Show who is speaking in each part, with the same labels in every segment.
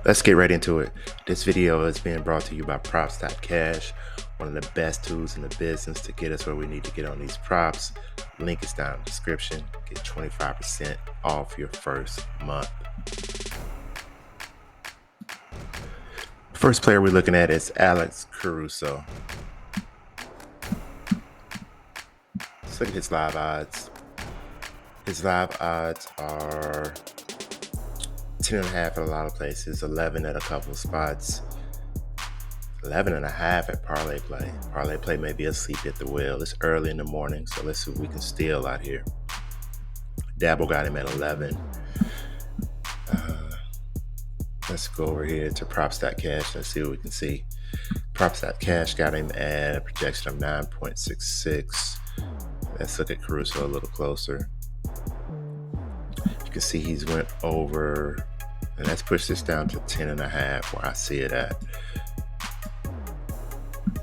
Speaker 1: Let's get right into it. This video is being brought to you by PROPS.CASH, one of the best tools in the business to get us where we need to get on these props. Link is down in the description. Get 25% off your first month. First player we're looking at is Alex Caruso. Let's look at his live odds. His live odds are 10.5 at a lot of places, 11 at a couple of spots, 11.5 at Parlay Play. Parlay Play may be asleep at the wheel. It's early in the morning, so let's see what we can steal out here. Dabble got him at 11. Let's go over here to Props.CASH. Let's see what we can see. Props.CASH got him at a projection of 9.66. Let's look at Caruso a little closer. You can see he's went over, and let's push this down to 10.5 where I see it at.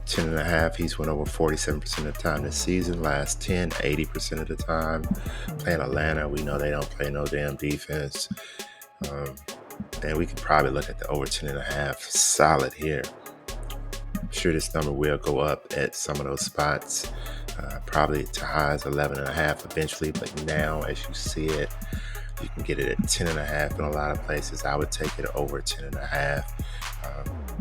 Speaker 1: 10.5, he's went over 47% of the time this season. Last 10, 80% of the time. Playing Atlanta, we know they don't play no damn defense. And we could probably look at the over 10.5 solid here. I'm sure this number will go up at some of those spots, probably to highs 11.5 eventually, but now as you see it, you can get it at 10.5 in a lot of places. I would take it over 10.5.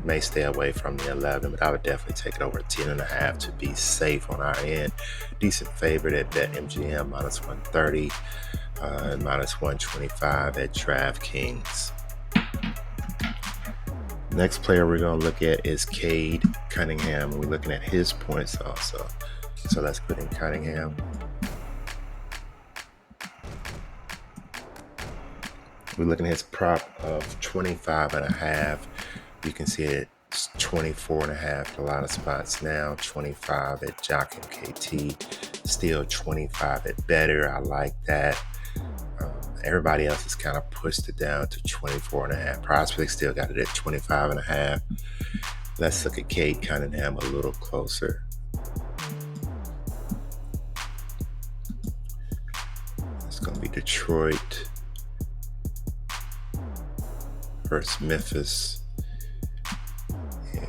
Speaker 1: May stay away from the 11, but I would definitely take it over 10.5 to be safe on our end. Decent favorite at BetMGM, minus 130, and minus 125 at DraftKings. Next player we're going to look at is Cade Cunningham, and we're looking at his points also. So let's put in Cunningham. We're looking at his prop of 25.5. You can see it's 24.5 at a lot of spots now. 25 at JockMKT. Still 25 at Better. I like that. Everybody else has kind of pushed it down to 24.5. PrizePicks still got it at 25.5. Let's look at Cade Cunningham a little closer. It's going to be Detroit versus Memphis.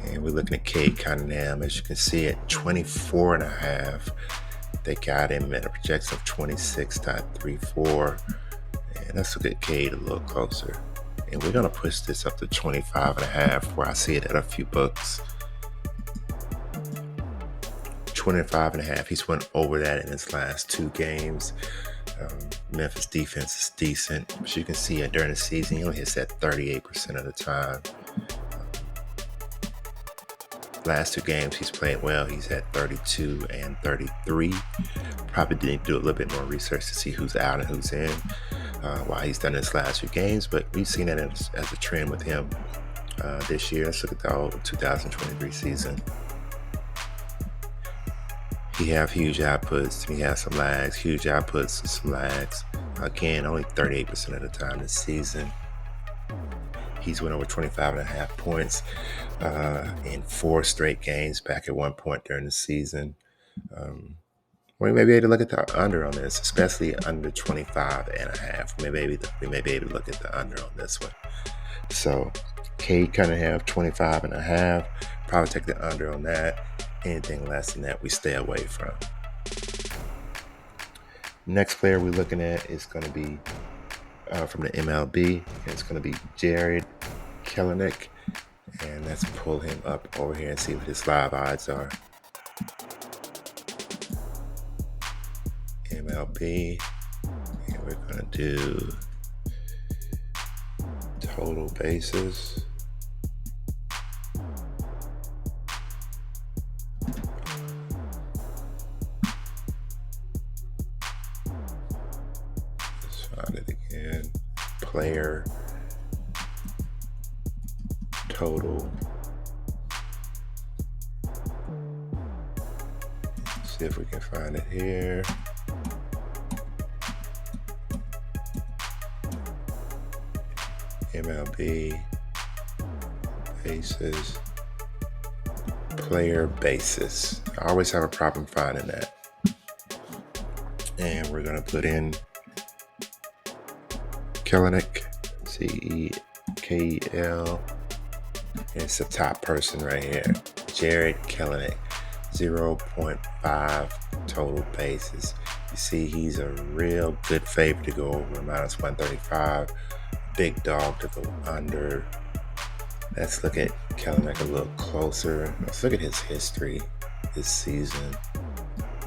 Speaker 1: And we're looking at Cade Cunningham. As you can see, at 24.5, they got him at a projection of 26.34. And let's look at Cade a little closer. And we're going to push this up to 25.5, where I see it at a few books. 25.5. He's went over that in his last 2 games. Memphis defense is decent. As you can see, during the season, he only hits that 38% of the time. Last 2 games, he's played well. He's at 32 and 33. Probably didn't do a little bit more research to see who's out and who's in while he's done his last few games. But we've seen that as a trend with him this year. Let's look at the whole 2023 season. He have huge outputs. He has some lags, huge outputs and some lags. Again, only 38% of the time this season. He's went over 25.5 points in 4 straight games back at one point during the season. We may be able to look at the under on this, especially under 25.5. We may be able to look at the under on this one. So Cade Cunningham, 25.5. Probably take the under on that. Anything less than that, we stay away from. Next player we're looking at is going to be from the MLB. It's going to be Jared Kelenic. And let's pull him up over here and see what his live odds are. MLB. And we're going to do total bases. Find it again. Player total. Let's see if we can find it here. MLB bases. Player basis. I always have a problem finding that. And we're going to put in Kelenic, KEL. It's the top person right here, Jarred Kelenic, 0.5 total bases. You see, he's a real good favorite to go over -135. Big dog to go under. Let's look at Kelenic a little closer. Let's look at his history this season.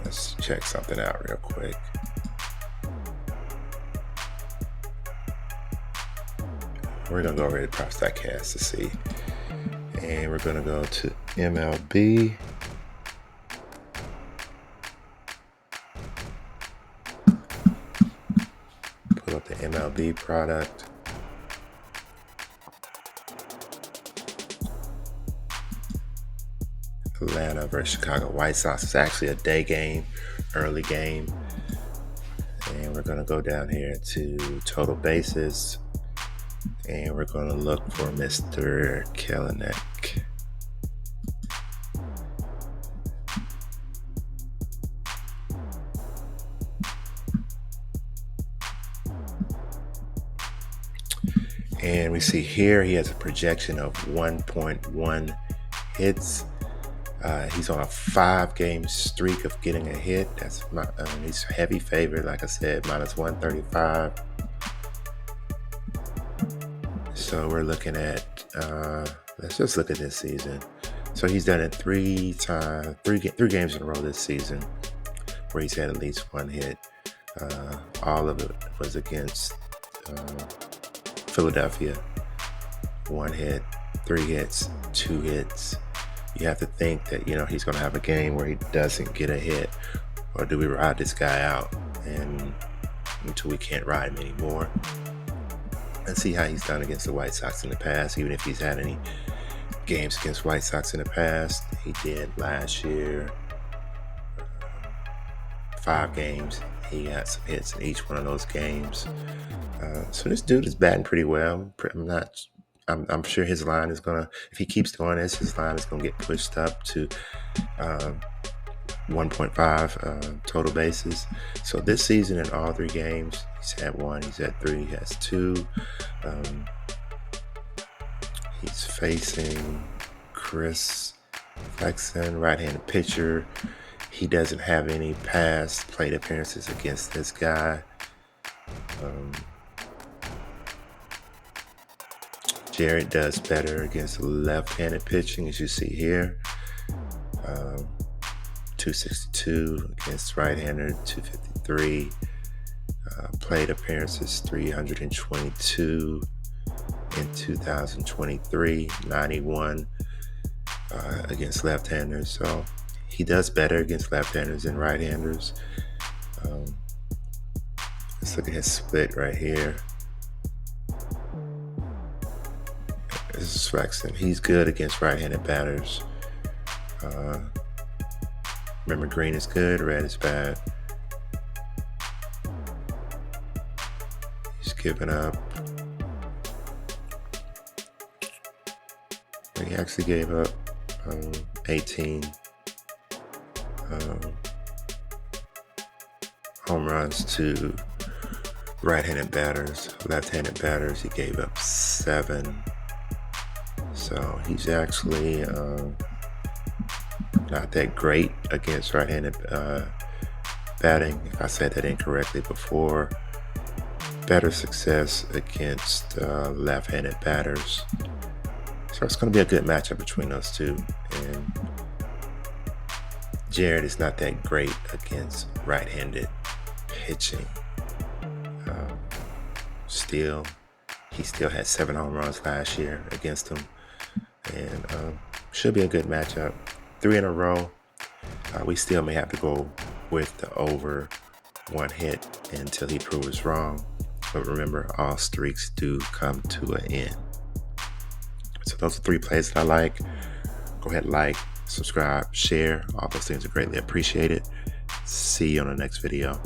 Speaker 1: Let's check something out real quick. We're going to go over to PROPS.CASH to see. And we're going to go to MLB. Pull up the MLB product. Atlanta versus Chicago White Sox. It's actually a day game, early game. And we're going to go down here to total bases. And we're going to look for Mr. Kelenic. And we see here he has a projection of 1.1 hits. He's on a 5-game streak of getting a hit. He's a heavy favorite, like I said, -135. So we're looking at, let's just look at this season. So he's done it three games in a row this season where he's had at least one hit. All of it was against Philadelphia. 1 hit, 3 hits, 2 hits. You have to think that, he's going to have a game where he doesn't get a hit. Or do we ride this guy out and until we can't ride him anymore? Let's see how he's done against the White Sox in the past, even if he's had any games against White Sox in the past. He did last year. 5 games. He got some hits in each one of those games. So this dude is batting pretty well. I'm sure his line is gonna, if he keeps doing this, his line is gonna get pushed up to 1.5 total bases. So this season in all 3 games, he's had 1, he's had 3, he has 2. He's facing Chris Flexen, right-handed pitcher. He doesn't have any past plate appearances against this guy. Jarred does better against left-handed pitching, as you see here. 262 against right-hander, 253. Plate appearances, 322 in 2023, 91 against left-handers. So he does better against left-handers than right-handers. Let's look at his split right here. This is Flexen. He's good against right-handed batters. Remember, green is good, red is bad. He's giving up. He actually gave up 18 home runs to right-handed batters. Left-handed batters, he gave up 7. So he's actually not that great against right-handed batting. If I said that incorrectly before, better success against left-handed batters. So it's going to be a good matchup between those two. And Jarred is not that great against right-handed pitching. He still had 7 home runs last year against him. And should be a good matchup. 3 in a row. We still may have to go with the over 1 hit until he proves wrong. But remember, all streaks do come to an end. So those are 3 plays that I like. Go ahead, like, subscribe, share. All those things are greatly appreciated. See you on the next video.